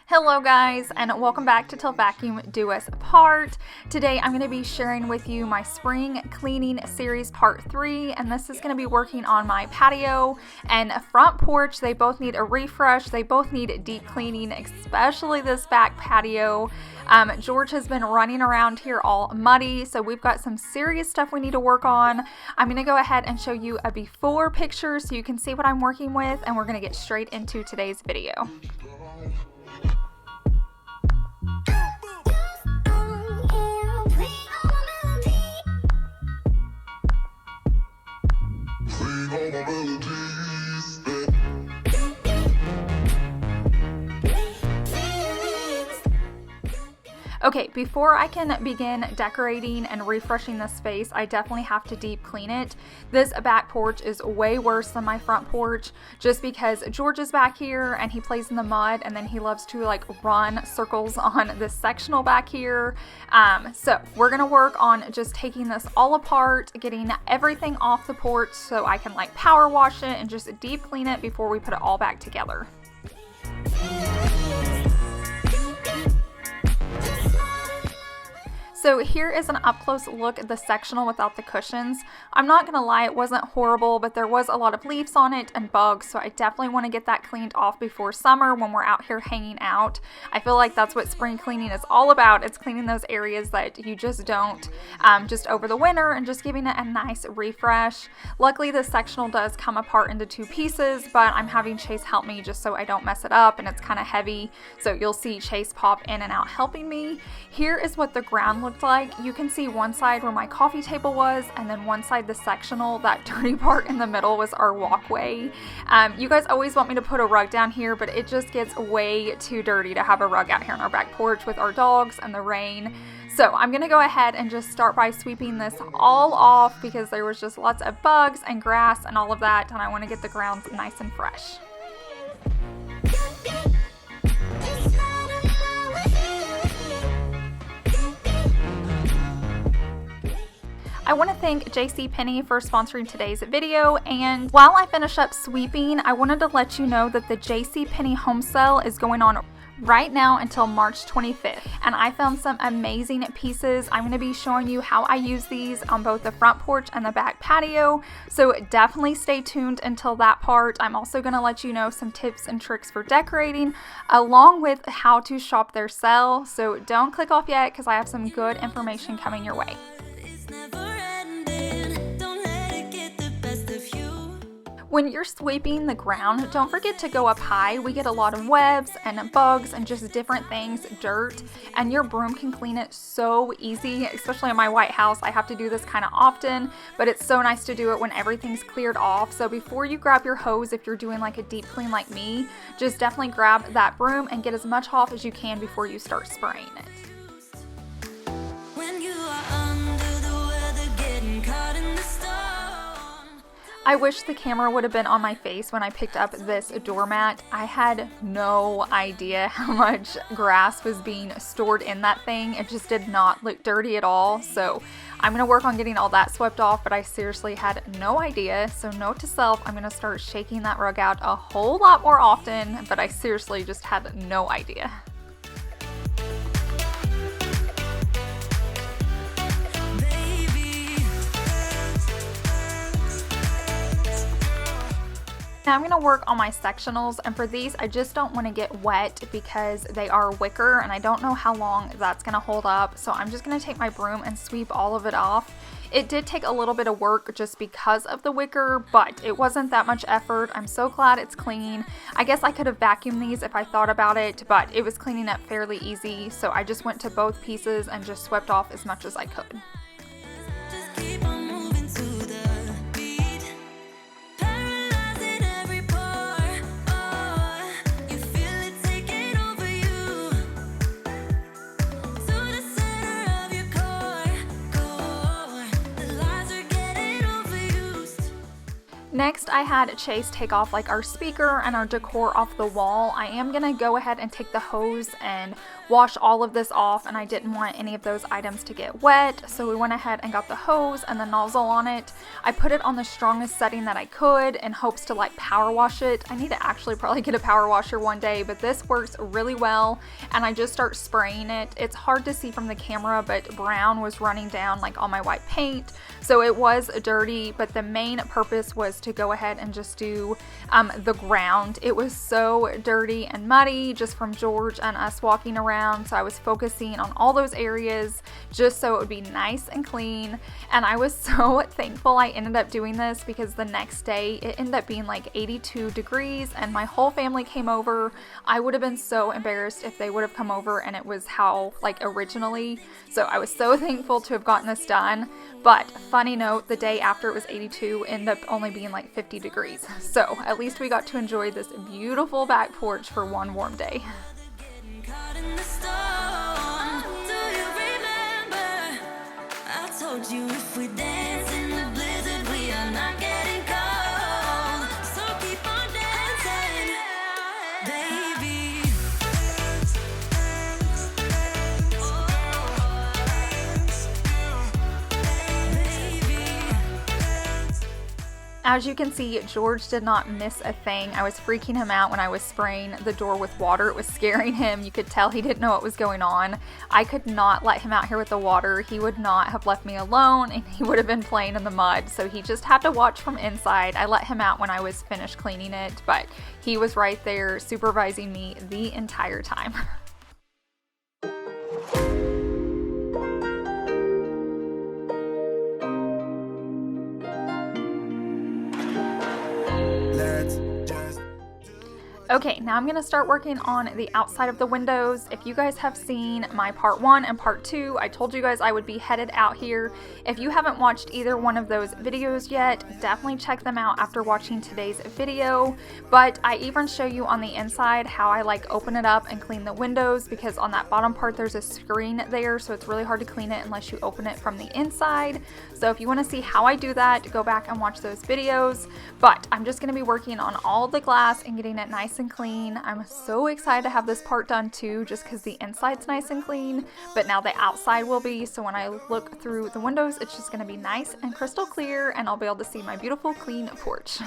Hello guys, and welcome back to Till Vacuum Do Us Part. Today I'm going to be sharing with you my spring cleaning series part 3, and this is going to be working on my patio and front porch. They both need a refresh. They both need deep cleaning, especially this back patio. George has been running around here all muddy, so we've got some serious stuff we need to work on. I'm going to go ahead and show you a before picture so you can see what I'm working with, and we're going to get straight into today's video. Okay, before I can begin decorating and refreshing this space, I definitely have to deep clean it. This back porch is way worse than my front porch just because George is back here and he plays in the mud, and then he loves to like run circles on this sectional back here. So we're gonna work on just taking this all apart, getting everything off the porch so I can like power wash it and just deep clean it before we put it all back together. So here is an up-close look at the sectional without the cushions. I'm not gonna lie, it wasn't horrible, but there was a lot of leaves on it and bugs, so I definitely want to get that cleaned off before summer when we're out here hanging out. I feel like that's what spring cleaning is all about. It's cleaning those areas that you just don't just over the winter and just giving it a nice refresh. Luckily, the sectional does come apart into two pieces, but I'm having Chase help me just so I don't mess it up, and it's kind of heavy, so you'll see Chase pop in and out helping me. Here is what the ground looks like. You can see one side where my coffee table was, and then one side the sectional. That dirty part in the middle was our walkway. You guys always want me to put a rug down here, but it just gets way too dirty to have a rug out here on our back porch with our dogs and the rain. So I'm gonna go ahead and just start by sweeping this all off because there was just lots of bugs and grass and all of that, and I want to get the grounds nice and fresh. I want to thank JCPenney for sponsoring today's video, and while I finish up sweeping, I wanted to let you know that the JCPenney home sale is going on right now until March 25th, and I found some amazing pieces. I'm going to be showing you how I use these on both the front porch and the back patio, so definitely stay tuned until that part. I'm also going to let you know some tips and tricks for decorating along with how to shop their sale, so don't click off yet because I have some good information coming your way. When you're sweeping the ground, don't forget to go up high. We get a lot of webs and bugs and just different things, dirt, and your broom can clean it so easy, especially in my white house. I have to do this kind of often, but it's so nice to do it when everything's cleared off. So before you grab your hose, if you're doing like a deep clean like me, just definitely grab that broom and get as much off as you can before you start spraying it. I wish the camera would have been on my face when I picked up this doormat. I had no idea how much grass was being stored in that thing. It just did not look dirty at all. So I'm going to work on getting all that swept off, but I seriously had no idea. So note to self, I'm going to start shaking that rug out a whole lot more often, but I seriously just had no idea. Now I'm going to work on my sectionals, and for these I just don't want to get wet because they are wicker and I don't know how long that's going to hold up, so I'm just going to take my broom and sweep all of it off. It did take a little bit of work just because of the wicker, but it wasn't that much effort. I'm so glad it's clean. I guess I could have vacuumed these if I thought about it, but it was cleaning up fairly easy, so I just went to both pieces and just swept off as much as I could. Next, I had Chase take off like our speaker and our decor off the wall. I am going to go ahead and take the hose and wash all of this off, and I didn't want any of those items to get wet, so we went ahead and got the hose and the nozzle on it. I put it on the strongest setting that I could in hopes to like power wash it. I need to actually probably get a power washer one day, but this works really well, and I just start spraying it. It's hard to see from the camera, but brown was running down like on my white paint, so it was dirty, but the main purpose was to go ahead and just do the ground. It was so dirty and muddy just from George and us walking around, so I was focusing on all those areas just so it would be nice and clean. And I was so thankful I ended up doing this, because the next day it ended up being like 82 degrees and my whole family came over. I would have been so embarrassed if they would have come over and it was how like originally, so I was so thankful to have gotten this done. But funny note, the day after it was 82 ended up only being like 50 degrees. So at least we got to enjoy this beautiful back porch for one warm day. Told you if we dance in the blizzard, we are not getting cold. So keep on dancing, baby. As you can see, George did not miss a thing. I was freaking him out when I was spraying the door with water. It was scaring him. You could tell he didn't know what was going on. I could not let him out here with the water. He would not have left me alone, and he would have been playing in the mud. So he just had to watch from inside. I let him out when I was finished cleaning it, but he was right there supervising me the entire time. Okay, now I'm going to start working on the outside of the windows. If you guys have seen my part 1 and part 2, I told you guys I would be headed out here. If you haven't watched either one of those videos yet, definitely check them out after watching today's video. But I even show you on the inside how I like open it up and clean the windows, because on that bottom part there's a screen there, so it's really hard to clean it unless you open it from the inside. So if you want to see how I do that, go back and watch those videos. But I'm just going to be working on all the glass and getting it nice and clean. I'm so excited to have this part done too, just because the inside's nice and clean, but now the outside will be, so when I look through the windows it's just going to be nice and crystal clear, and I'll be able to see my beautiful clean porch.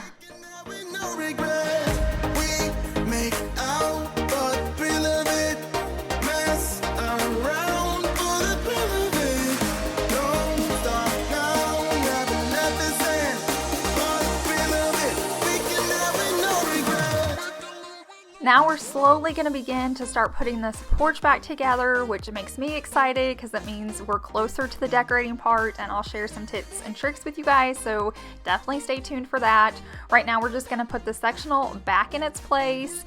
Now we're slowly going to begin to start putting this porch back together, which makes me excited because it means we're closer to the decorating part, and I'll share some tips and tricks with you guys, so definitely stay tuned for that. Right now we're just going to put the sectional back in its place.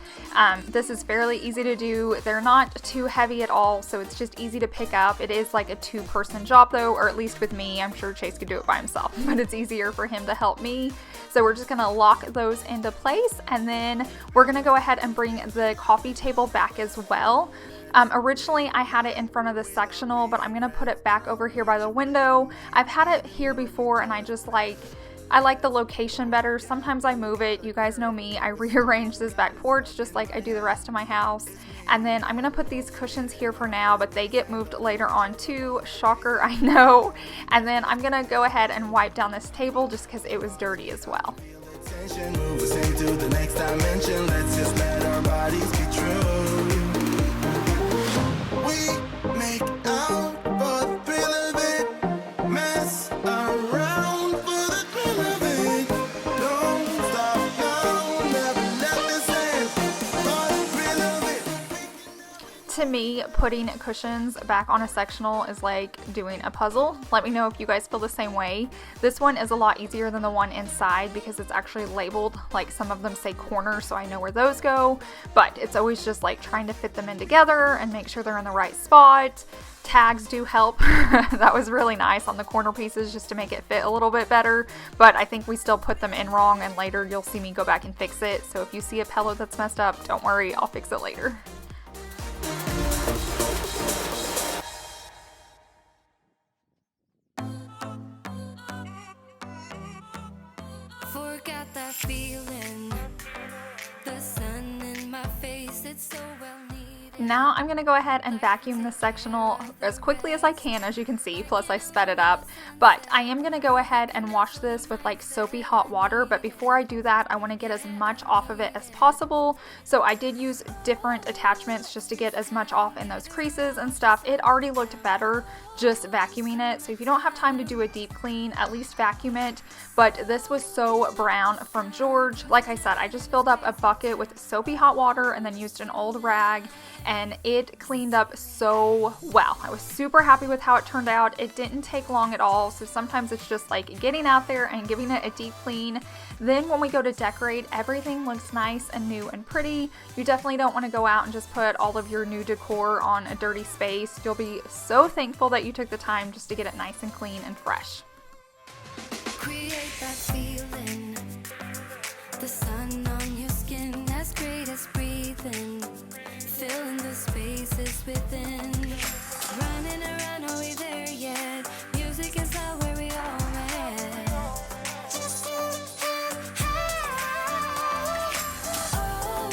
This is fairly easy to do. They're not too heavy at all, so it's just easy to pick up. It is like a 2-person job though, or at least with me. I'm sure Chase could do it by himself, but it's easier for him to help me. So we're just going to lock those into place, and then we're going to go ahead and bring the coffee table back as well. Originally I had it in front of the sectional, but I'm going to put it back over here by the window. I've had it here before, and I like the location better. Sometimes I move it. You guys know me. I rearrange this back porch just like I do the rest of my house. And then I'm going to put these cushions here for now, but they get moved later on too. Shocker, I know. And then I'm going to go ahead and wipe down this table just because it was dirty as well. Move us into the next dimension. Let's just let our bodies be true. We make out for the thrill of it. Mess around for the thrill of it. Don't stop now, never let this end. For the thrill of it. To me, putting cushions back on a sectional is like doing a puzzle. Let me know if you guys feel the same way. This one is a lot easier than the one inside because it's actually labeled, like some of them say corner, so I know where those go, but it's always just like trying to fit them in together and make sure they're in the right spot. Tags do help. That was really nice on the corner pieces just to make it fit a little bit better, but I think we still put them in wrong, and later you'll see me go back and fix it. So if you see a pillow that's messed up, don't worry, I'll fix it later. Forget Now I'm going to go ahead and vacuum the sectional as quickly as I can, as you can see, plus I sped it up. But I am going to go ahead and wash this with like soapy hot water, but before I do that, I want to get as much off of it as possible. So I did use different attachments just to get as much off in those creases and stuff. It already looked better just vacuuming it, so if you don't have time to do a deep clean, at least vacuum it. But this was so brown from George. Like I said, I just filled up a bucket with soapy hot water and then used an old rag, and it cleaned up so well. I was super happy with how it turned out. It didn't take long at all, so sometimes it's just like getting out there and giving it a deep clean. Then when we go to decorate, everything looks nice and new and pretty. You definitely don't want to go out and just put all of your new decor on a dirty space. You'll be so thankful that you took the time just to get it nice and clean and fresh. Create that feeling, the sun on your skin, as great as breathing, filling the spaces within. Running around, are we there yet? Music is not where we all met. Oh,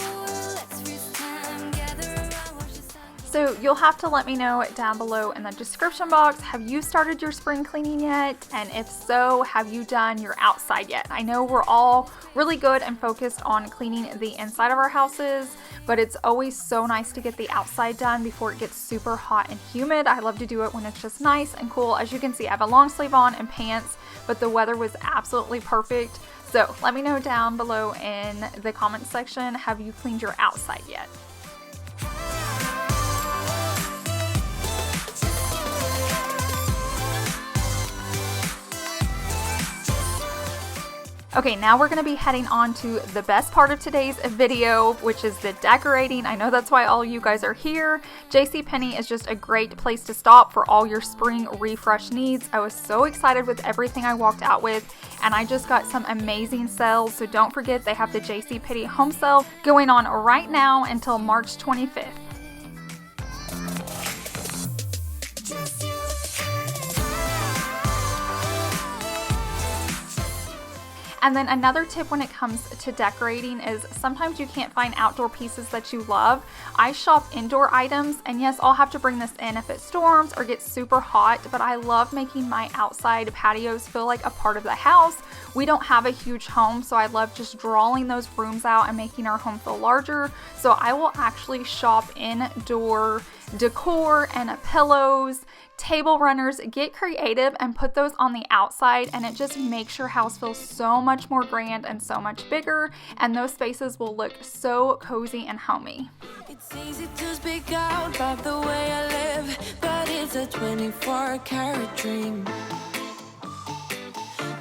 let's freeze time, gather around, watch the sun. So you'll have to let me know down below in the description box, have you started your spring cleaning yet? And if so, have you done your outside yet? I know we're all really good and focused on cleaning the inside of our houses, but it's always so nice to get the outside done before it gets super hot and humid. I love to do it when it's just nice and cool. As you can see, I have a long sleeve on and pants, but the weather was absolutely perfect. So let me know down below in the comments section, have you cleaned your outside yet? Okay, now we're going to be heading on to the best part of today's video, which is the decorating. I know that's why all you guys are here. JCPenney is just a great place to stop for all your spring refresh needs. I was so excited with everything I walked out with, and I just got some amazing sales. So don't forget, they have the JCPenney home sale going on right now until March 25th. And then another tip when it comes to decorating is sometimes you can't find outdoor pieces that you love. I shop indoor items, and yes, I'll have to bring this in if it storms or gets super hot, but I love making my outside patios feel like a part of the house. We don't have a huge home, so I love just drawing those rooms out and making our home feel larger. So I will actually shop indoor decor and pillows, table runners, get creative and put those on the outside, and it just makes your house feel so much more grand and so much bigger, and those spaces will look so cozy and homey. It's easy to speak out about the way I live, but it's a 24-karat dream.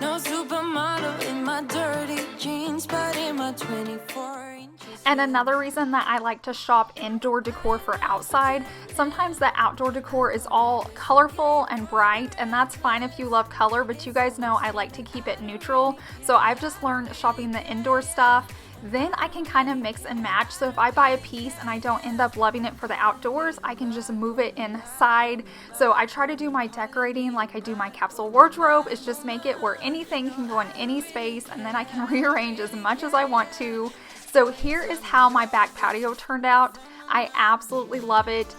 No supermodel in my dirty jeans, but in my 24 inches. And another reason that I like to shop indoor decor for outside, sometimes the outdoor decor is all colorful and bright, and that's fine if you love color, but you guys know I like to keep it neutral. So I've just learned shopping the indoor stuff, then I can kind of mix and match. So if I buy a piece and I don't end up loving it for the outdoors, I can just move it inside. So I try to do my decorating like I do my capsule wardrobe, is just make it where anything can go in any space, and then I can rearrange as much as I want to. So here is how my back patio turned out. I absolutely love it.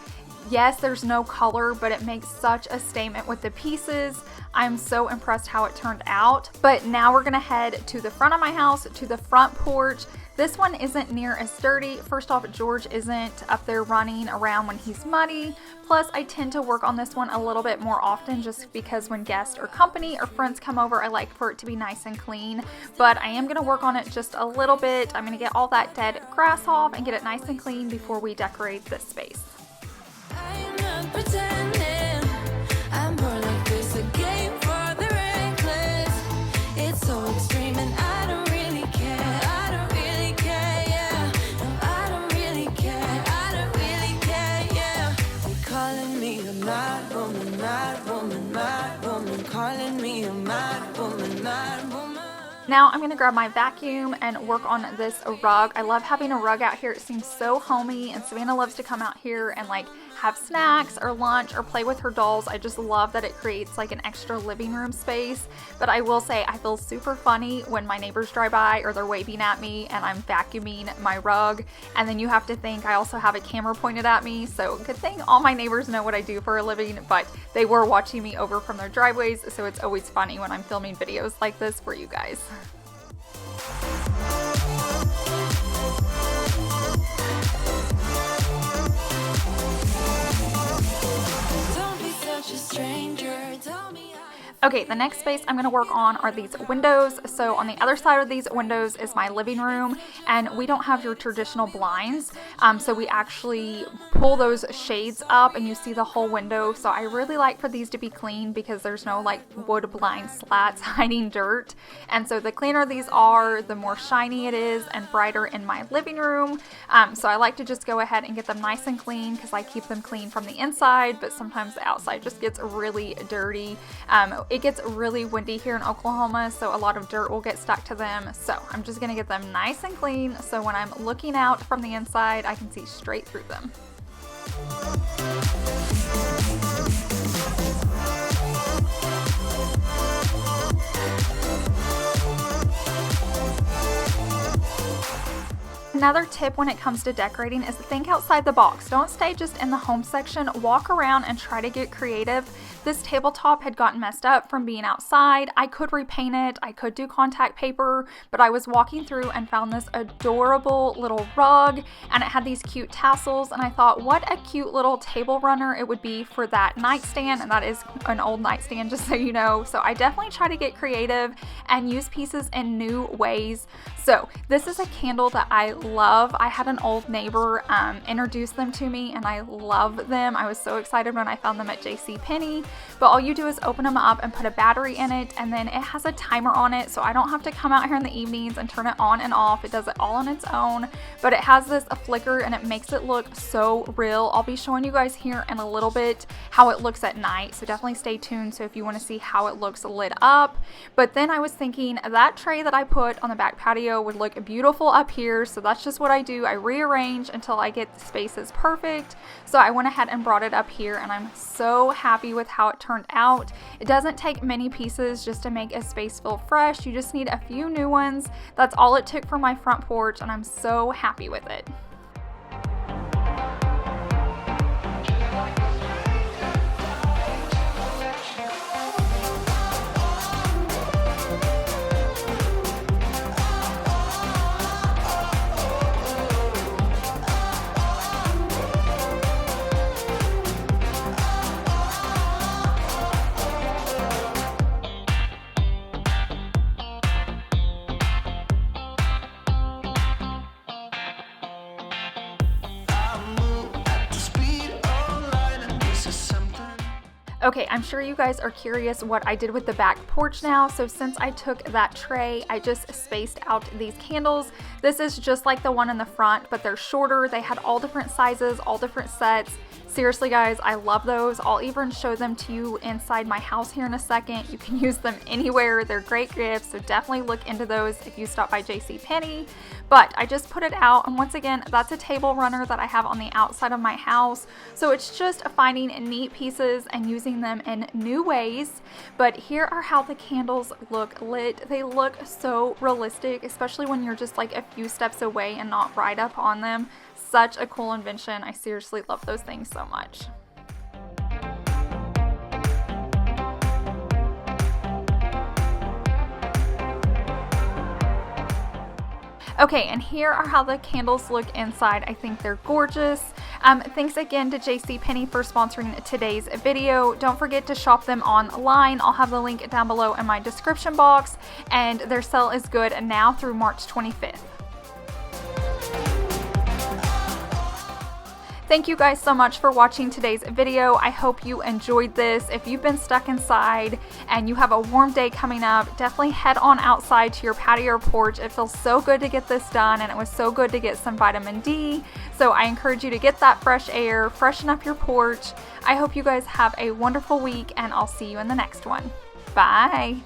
Yes, there's no color, but it makes such a statement with the pieces. I'm so impressed how it turned out. But now we're gonna head to the front of my house, to the front porch. This one isn't near as dirty. First off, George isn't up there running around when he's muddy. Plus, I tend to work on this one a little bit more often just because when guests or company or friends come over, I like for it to be nice and clean. But I am gonna work on it just a little bit. I'm gonna get all that dead grass off and get it nice and clean before we decorate this space. I'm not pretending, I'm more like this, a game for the reckless. It's so extreme and I don't really care, I don't really care, yeah. No, I don't really care, I don't really care, yeah. They calling me a mad woman, mad woman, mad woman, calling me a mad woman, mad woman. Now I'm going to grab my vacuum and work on this rug. I love having a rug out here. It seems so homey, and Savannah loves to come out here and like have snacks or lunch or play with her dolls. I just love that it creates like an extra living room space. But I will say I feel super funny when my neighbors drive by or they're waving at me and I'm vacuuming my rug, and then you have to think I also have a camera pointed at me. So good thing all my neighbors know what I do for a living, but they were watching me over from their driveways, so it's always funny when I'm filming videos like this for you guys. Don't be such a stranger. Tell me how. Okay, the next space I'm going to work on are these windows. So on the other side of these windows is my living room, and we don't have your traditional blinds. So we actually pull those shades up and you see the whole window. So I really like for these to be clean because there's no like wood blind slats hiding dirt. And so the cleaner these are, the more shiny it is and brighter in my living room. So I like to just go ahead and get them nice and clean because I keep them clean from the inside, but sometimes the outside just gets really dirty. It gets really windy here in Oklahoma, so a lot of dirt will get stuck to them. So I'm just gonna get them nice and clean so when I'm looking out from the inside, I can see straight through them. Another tip when it comes to decorating is to think outside the box. Don't stay just in the home section. Walk around and try to get creative. This tabletop had gotten messed up from being outside. I could repaint it. I could do contact paper, but I was walking through and found this adorable little rug, and it had these cute tassels, and I thought what a cute little table runner it would be for that nightstand, and that is an old nightstand, just so you know. So I definitely try to get creative and use pieces in new ways. So this is a candle that I love. I had an old neighbor introduce them to me, and I love them. I was so excited when I found them at JCPenney. But all you do is open them up and put a battery in it, and then it has a timer on it, so I don't have to come out here in the evenings and turn it on and off. It does it all on its own, but it has this flicker and it makes it look so real. I'll be showing you guys here in a little bit how it looks at night, so definitely stay tuned so if you want to see how it looks lit up. But then I was thinking that tray that I put on the back patio would look beautiful up here, so that's just what I do. I rearrange until I get the spaces perfect. So I went ahead and brought it up here, and I'm so happy with how it turned out. It doesn't take many pieces just to make a space feel fresh. You just need a few new ones. That's all it took for my front porch, and I'm so happy with it. Okay, I'm sure you guys are curious what I did with the back porch now. So since I took that tray, I just spaced out these candles. This is just like the one in the front, but they're shorter. They had all different sizes, all different sets. Seriously guys, I love those. I'll even show them to you inside my house here in a second. You can use them anywhere. They're great gifts, so definitely look into those if you stop by JCPenney. But I just put it out, and once again, that's a table runner that I have on the outside of my house. So it's just finding neat pieces and using them in new ways. But here are how the candles look lit. They look so realistic, especially when you're just like a few steps away and not right up on them. Such a cool invention. I seriously love those things so much. Okay, and here are how the candles look inside. I think they're gorgeous. Thanks again to JCPenney for sponsoring today's video. Don't forget to shop them online. I'll have the link down below in my description box, and their sale is good now through March 25th. Thank you guys so much for watching today's video. I hope you enjoyed this. If you've been stuck inside and you have a warm day coming up, definitely head on outside to your patio or porch. It feels so good to get this done, and it was so good to get some vitamin D. So I encourage you to get that fresh air, freshen up your porch. I hope you guys have a wonderful week, and I'll see you in the next one. Bye.